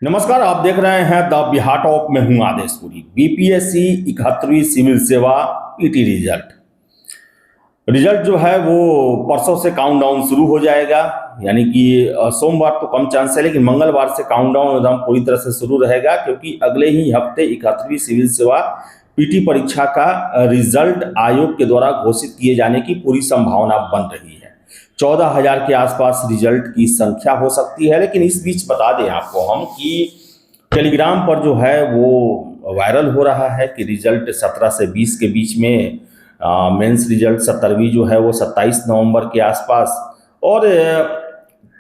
नमस्कार, आप देख रहे हैं द बिहार टॉप में हूं आदेशपुरी। बीपीएससी 71वीं सिविल सेवा पीटी रिजल्ट जो है वो परसों से काउंटडाउन शुरू हो जाएगा। यानी कि सोमवार तो कम चांस है, लेकिन मंगलवार से काउंटडाउन एकदम पूरी तरह से शुरू रहेगा, क्योंकि अगले ही हफ्ते 71वीं सिविल सेवा पीटी परीक्षा का रिजल्ट आयोग के द्वारा घोषित किए जाने की पूरी संभावना बन रही है। 14,000 के आसपास रिजल्ट की संख्या हो सकती है। लेकिन इस बीच बता दें आपको हम कि टेलीग्राम पर जो है वो वायरल हो रहा है कि रिजल्ट 17 से 20 के बीच में, मेंस रिजल्ट 17वीं जो है वो 27 नवंबर के आसपास, और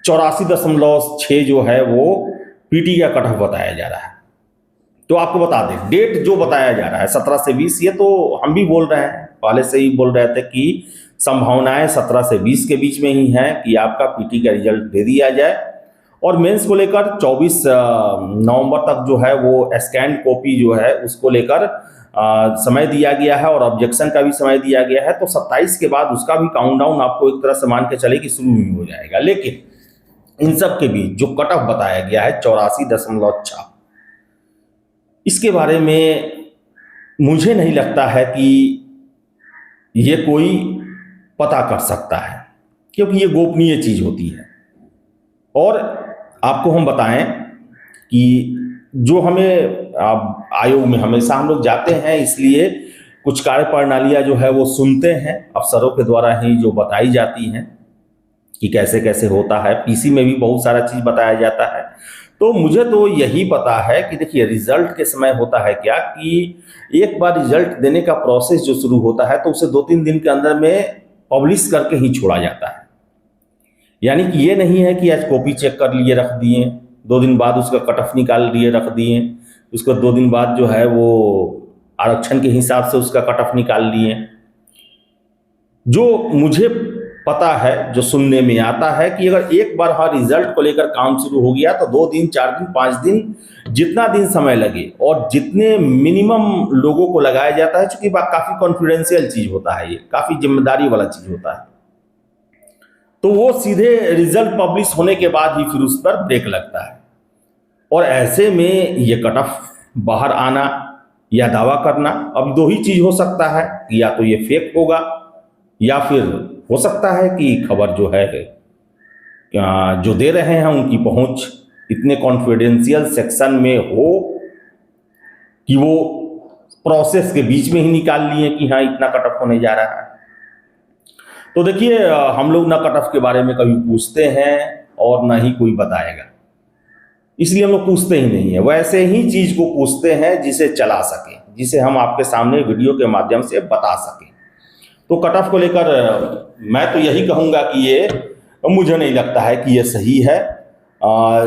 84.6 जो है वो पीटी का कट ऑफ बताया जा रहा है। तो आपको बता दें, डेट जो बताया जा रहा है 17 से 20, ये तो हम भी बोल रहे हैं, पहले से ही बोल रहे थे कि संभावनाएं 17 से 20 के बीच में ही हैं कि आपका पीटी का रिजल्ट दे दिया जाए। और मेंस को लेकर 24 नवंबर तक जो है वो स्कैन कॉपी जो है उसको लेकर समय दिया गया है, और ऑब्जेक्शन का भी समय दिया गया है। तो 27 के बाद उसका भी काउंटडाउन आपको एक तरह से मान के चले कि शुरू ही हो जाएगा। लेकिन इन सब के बीच जो कट ऑफ बताया गया है 84.6, इसके बारे में मुझे नहीं लगता है कि ये कोई पता कर सकता है, क्योंकि ये गोपनीय चीज होती है। और आपको हम बताएं कि जो हमें आयोग में हमेशा हम लोग जाते हैं, इसलिए कुछ कार्य प्रणालियां जो है वो सुनते हैं, अफसरों के द्वारा ही जो बताई जाती हैं कि कैसे कैसे होता है। पीसी में भी बहुत सारा चीज बताया जाता है। तो मुझे तो यही पता है कि देखिए, रिजल्ट के समय होता है क्या कि एक बार रिजल्ट देने का प्रोसेस जो शुरू होता है तो उसे 2-3 दिन के अंदर में पब्लिश करके ही छोड़ा जाता है। यानी कि ये नहीं है कि आज कॉपी चेक कर लिए रख दिए, 2 दिन बाद उसका कट ऑफ निकाल लिए रख दिए, उसको 2 दिन बाद जो है वो आरक्षण के हिसाब से उसका कट ऑफ निकाल लिए। जो मुझे पता है, जो सुनने में आता है कि अगर एक बार हर रिजल्ट को लेकर काम शुरू हो गया तो 2 दिन, 4 दिन, 5 दिन, जितना दिन समय लगे और जितने मिनिमम लोगों को लगाया जाता है, चूंकि काफी कॉन्फिडेंशियल चीज होता है, ये काफी जिम्मेदारी वाला चीज होता है, तो वो सीधे रिजल्ट पब्लिश होने के बाद ही फिर उस पर ब्रेक लगता है। और ऐसे में ये कट ऑफ बाहर आना या दावा करना, अब 2 ही चीज हो सकता है, या तो ये फेक होगा या फिर हो सकता है कि खबर जो है जो दे रहे हैं उनकी पहुंच इतने कॉन्फिडेंशियल सेक्शन में हो कि वो प्रोसेस के बीच में ही निकाल लिए कि हाँ इतना कट ऑफ होने जा रहा है। तो देखिए, हम लोग ना कट ऑफ के बारे में कभी पूछते हैं और ना ही कोई बताएगा, इसलिए हम लोग पूछते ही नहीं है। वैसे ही चीज को पूछते हैं जिसे चला सके, जिसे हम आपके सामने वीडियो के माध्यम से बता सके। तो कट ऑफ को लेकर मैं तो यही कहूंगा कि ये मुझे नहीं लगता है कि ये सही है।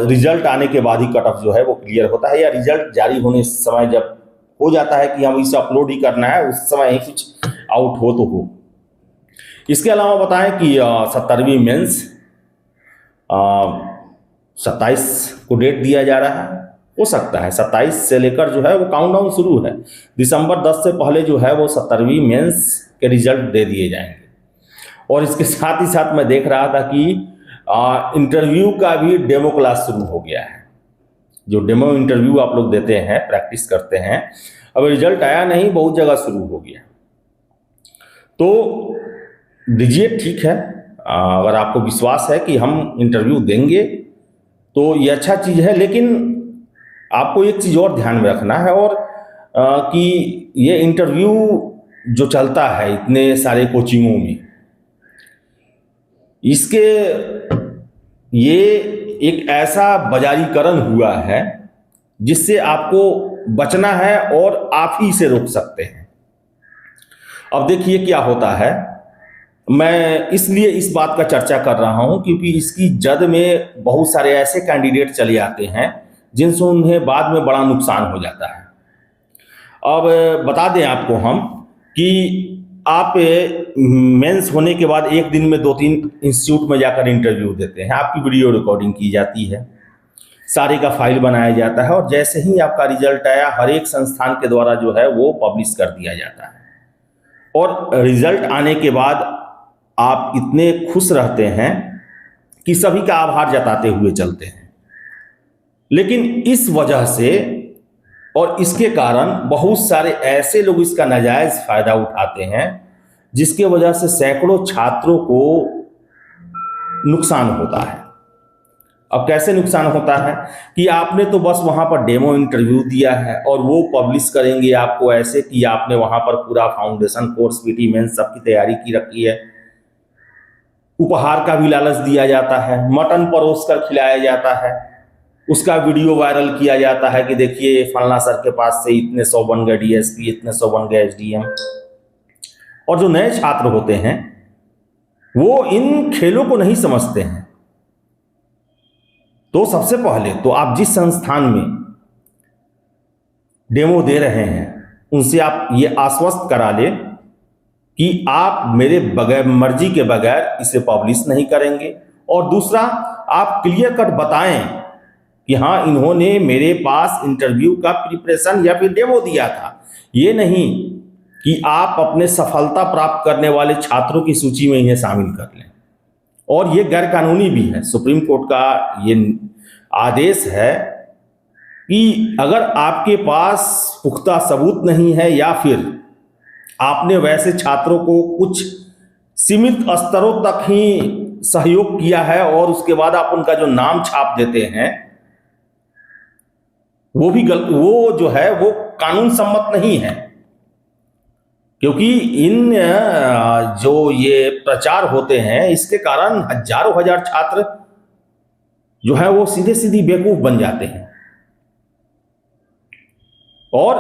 रिजल्ट आने के बाद ही कट ऑफ जो है वो क्लियर होता है, या रिजल्ट जारी होने समय जब हो जाता है कि हम इसे अपलोड ही करना है, उस समय ही कुछ आउट हो तो हो। इसके अलावा बताएं कि 70वीं मेंस 27 को डेट दिया जा रहा है। हो सकता है 27 से लेकर जो है वो काउंटडाउन शुरू है, दिसंबर 10 से पहले जो है वो 70वीं मेंस के रिजल्ट दे दिए जाएंगे। और इसके साथ ही साथ मैं देख रहा था कि इंटरव्यू का भी डेमो क्लास शुरू हो गया है। जो डेमो इंटरव्यू आप लोग देते हैं, प्रैक्टिस करते हैं, अब रिजल्ट आया नहीं, बहुत जगह शुरू हो गया। तो दीजिए, ठीक है, अगर आपको विश्वास है कि हम इंटरव्यू देंगे तो ये अच्छा चीज है। लेकिन आपको एक चीज और ध्यान में रखना है, और कि ये इंटरव्यू जो चलता है इतने सारे कोचिंगों में, इसके ये एक ऐसा बाजारीकरण हुआ है जिससे आपको बचना है, और आप ही इसे रोक सकते हैं। अब देखिए क्या होता है, मैं इसलिए इस बात का चर्चा कर रहा हूं क्योंकि इसकी जद में बहुत सारे ऐसे कैंडिडेट चले आते हैं जिनसे उन्हें बाद में बड़ा नुकसान हो जाता है। अब बता दें आपको हम कि आप मेंस होने के बाद एक दिन में 2-3 इंस्टीट्यूट में जाकर इंटरव्यू देते हैं, आपकी वीडियो रिकॉर्डिंग की जाती है, सारे का फाइल बनाया जाता है, और जैसे ही आपका रिजल्ट आया हर एक संस्थान के द्वारा जो है वो पब्लिश कर दिया जाता है। और रिजल्ट आने के बाद आप इतने खुश रहते हैं कि सभी का आभार जताते हुए चलते हैं। लेकिन इस वजह से और इसके कारण बहुत सारे ऐसे लोग इसका नाजायज फायदा उठाते हैं, जिसके वजह से सैकड़ों छात्रों को नुकसान होता है। अब कैसे नुकसान होता है कि आपने तो बस वहां पर डेमो इंटरव्यू दिया है और वो पब्लिश करेंगे आपको ऐसे कि आपने वहां पर पूरा फाउंडेशन कोर्स, पीटी मेंस सबकी तैयारी की रखी है। उपहार का भी लालच दिया जाता है, मटन परोस कर खिलाया जाता है, उसका वीडियो वायरल किया जाता है कि देखिए फलना सर के पास से इतने 100 बन गए डीएसपी, इतने 100 बन गए एसडीएम। और जो नए छात्र होते हैं वो इन खेलों को नहीं समझते हैं। तो सबसे पहले तो आप जिस संस्थान में डेमो दे रहे हैं उनसे आप ये आश्वस्त करा लें कि आप मेरे बगैर, मर्जी के बगैर इसे पब्लिश नहीं करेंगे। और दूसरा, आप क्लियर कट बताएं कि हाँ इन्होंने मेरे पास इंटरव्यू का प्रिपरेशन या फिर डेमो दिया था। ये नहीं कि आप अपने सफलता प्राप्त करने वाले छात्रों की सूची में इन्हें शामिल कर लें। और ये गैर कानूनी भी है। सुप्रीम कोर्ट का ये आदेश है कि अगर आपके पास पुख्ता सबूत नहीं है या फिर आपने वैसे छात्रों को कुछ सीमित स्तरों तक ही सहयोग किया है और उसके बाद आप उनका जो नाम छाप देते हैं, वो जो है वो कानून सम्मत नहीं है। क्योंकि इन जो ये प्रचार होते हैं इसके कारण हजारों हजार छात्र जो है वो सीधे सीधे बेवकूफ बन जाते हैं और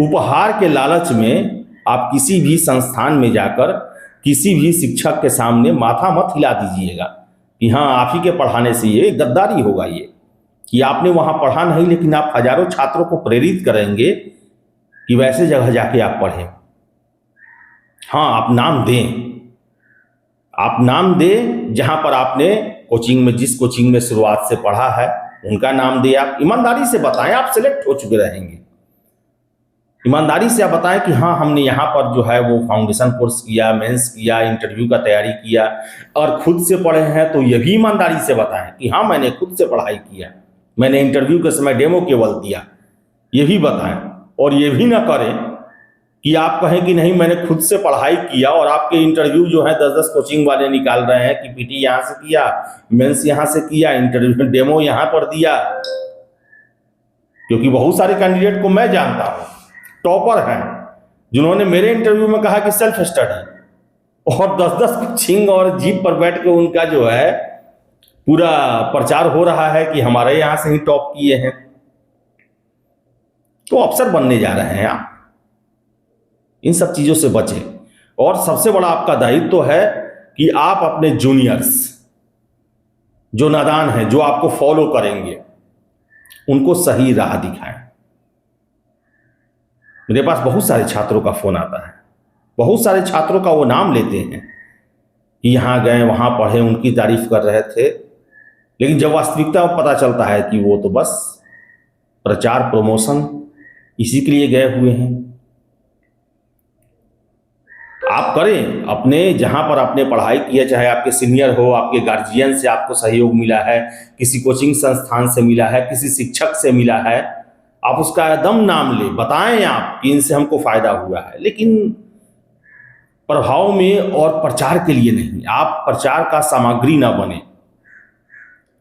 उपहार के लालच में आप किसी भी संस्थान में जाकर किसी भी शिक्षक के सामने माथा मत हिला दीजिएगा कि हाँ आप ही के पढ़ाने से ये गद्दारी होगा, ये कि आपने वहां पढ़ा नहीं लेकिन आप हजारों छात्रों को प्रेरित करेंगे कि वैसे जगह जाके आप पढ़ें। हाँ, आप नाम दें जहां पर आपने कोचिंग में, जिस कोचिंग में शुरुआत से पढ़ा है उनका नाम दें। आप ईमानदारी से बताएं, आप सिलेक्ट हो चुके रहेंगे। ईमानदारी से आप बताएं कि हाँ हमने यहाँ पर जो है वो फाउंडेशन कोर्स किया, मेंस किया, इंटरव्यू का तैयारी किया और खुद से पढ़े हैं। तो ये भी ईमानदारी से बताएं कि हाँ मैंने खुद से पढ़ाई किया, मैंने इंटरव्यू के समय डेमो केवल दिया, ये भी बताएं। और ये भी ना करें कि आप कहें कि नहीं मैंने खुद से पढ़ाई किया और आपके इंटरव्यू जो है 10-10 कोचिंग वाले निकाल रहे हैं कि पीटी यहाँ से किया, मेंस यहाँ से किया, इंटरव्यू डेमो यहाँ पर दिया। क्योंकि बहुत सारे कैंडिडेट को मैं जानता हूँ, टॉपर हैं, जिन्होंने मेरे इंटरव्यू में कहा कि सेल्फ स्टडी, और 10-10 कोचिंग और जीप पर बैठ के उनका जो है पूरा प्रचार हो रहा है कि हमारे यहाँ से ही टॉप किए हैं। तो अफसर बनने जा रहे हैं आप, इन सब चीजों से बचें। और सबसे बड़ा आपका दायित्व तो है कि आप अपने जूनियर्स जो नादान हैं, जो आपको फॉलो करेंगे, उनको सही राह दिखाएं। मेरे पास बहुत सारे छात्रों का फोन आता है, बहुत सारे छात्रों का वो नाम लेते हैं कि यहाँ गए, वहां पढ़े, उनकी तारीफ कर रहे थे, लेकिन जब वास्तविकता पता चलता है कि वो तो बस प्रचार, प्रमोशन इसी के लिए गए हुए हैं। आप करें अपने, जहां पर आपने पढ़ाई की है, चाहे आपके सीनियर हो, आपके गार्जियन से आपको सहयोग मिला है, किसी कोचिंग संस्थान से मिला है, किसी शिक्षक से मिला है, आप उसका एकदम नाम ले, बताएं आप कि इनसे हमको फायदा हुआ है। लेकिन प्रभाव में और प्रचार के लिए नहीं, आप प्रचार का सामग्री ना बने,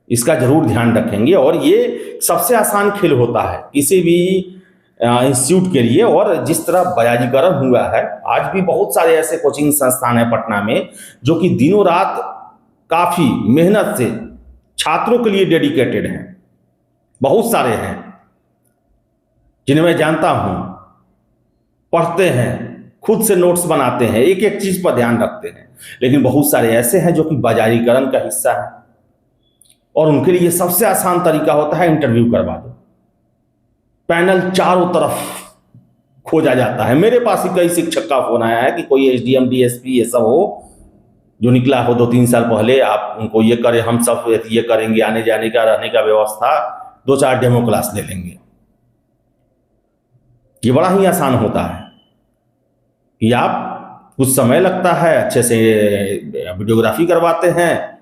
इसका जरूर ध्यान रखेंगे। और ये सबसे आसान खेल होता है किसी भी इंस्टीट्यूट के लिए। और जिस तरह बयाजीकरण हुआ है, आज भी बहुत सारे ऐसे कोचिंग संस्थान हैं पटना में जो कि दिनों रात काफी मेहनत से छात्रों के लिए डेडिकेटेड हैं। बहुत सारे हैं जिन्हें मैं जानता हूं, पढ़ते हैं, खुद से नोट्स बनाते हैं, एक एक चीज पर ध्यान रखते हैं। लेकिन बहुत सारे ऐसे हैं जो कि बाजारीकरण का हिस्सा है और उनके लिए सबसे आसान तरीका होता है इंटरव्यू करवा दो, पैनल चारों तरफ खोजा जाता है। मेरे पास ही कई शिक्षक का फोन आया है कि कोई एसडीएम, डीएसपी ये सब हो जो निकला हो 2-3 साल पहले, आप उनको ये करें, हम सब ये करेंगे, आने जाने का, रहने का व्यवस्था, 2-4 डेमो क्लास ले लेंगे। ये बड़ा ही आसान होता है कि आप कुछ समय लगता है, अच्छे से वीडियोग्राफी करवाते हैं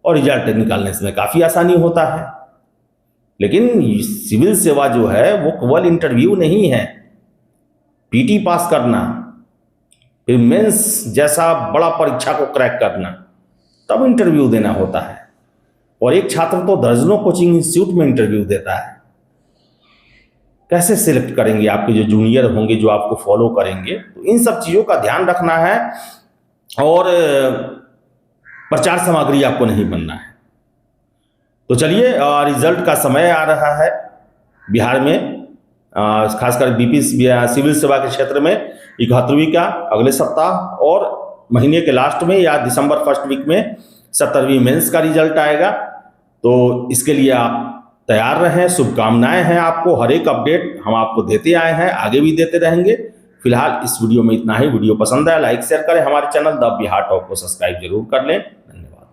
और रिजल्ट निकालने में काफ़ी आसानी होता है। लेकिन सिविल सेवा जो है वो केवल इंटरव्यू नहीं है, पीटी पास करना, फिर मेंस जैसा बड़ा परीक्षा को क्रैक करना, तब इंटरव्यू देना होता है। और एक छात्र तो दर्जनों कोचिंग इंस्टीट्यूट में इंटरव्यू देता है। कैसे सिलेक्ट करेंगे आपके जो जूनियर होंगे, जो आपको फॉलो करेंगे? तो इन सब चीज़ों का ध्यान रखना है और प्रचार सामग्री आपको नहीं बनना है। तो चलिए, रिजल्ट का समय आ रहा है बिहार में, खासकर बीपी सिविल सेवा के क्षेत्र में 71वीं का अगले सप्ताह, और महीने के लास्ट में या दिसंबर फर्स्ट वीक में 70वीं मेंस का रिजल्ट आएगा। तो इसके लिए आप तैयार रहें, शुभकामनाएं हैं आपको। हर एक अपडेट हम आपको देते आए हैं, आगे भी देते रहेंगे। फिलहाल इस वीडियो में इतना ही। वीडियो पसंद आया लाइक शेयर करें, हमारे चैनल द बिहार टॉक को सब्सक्राइब जरूर कर लें।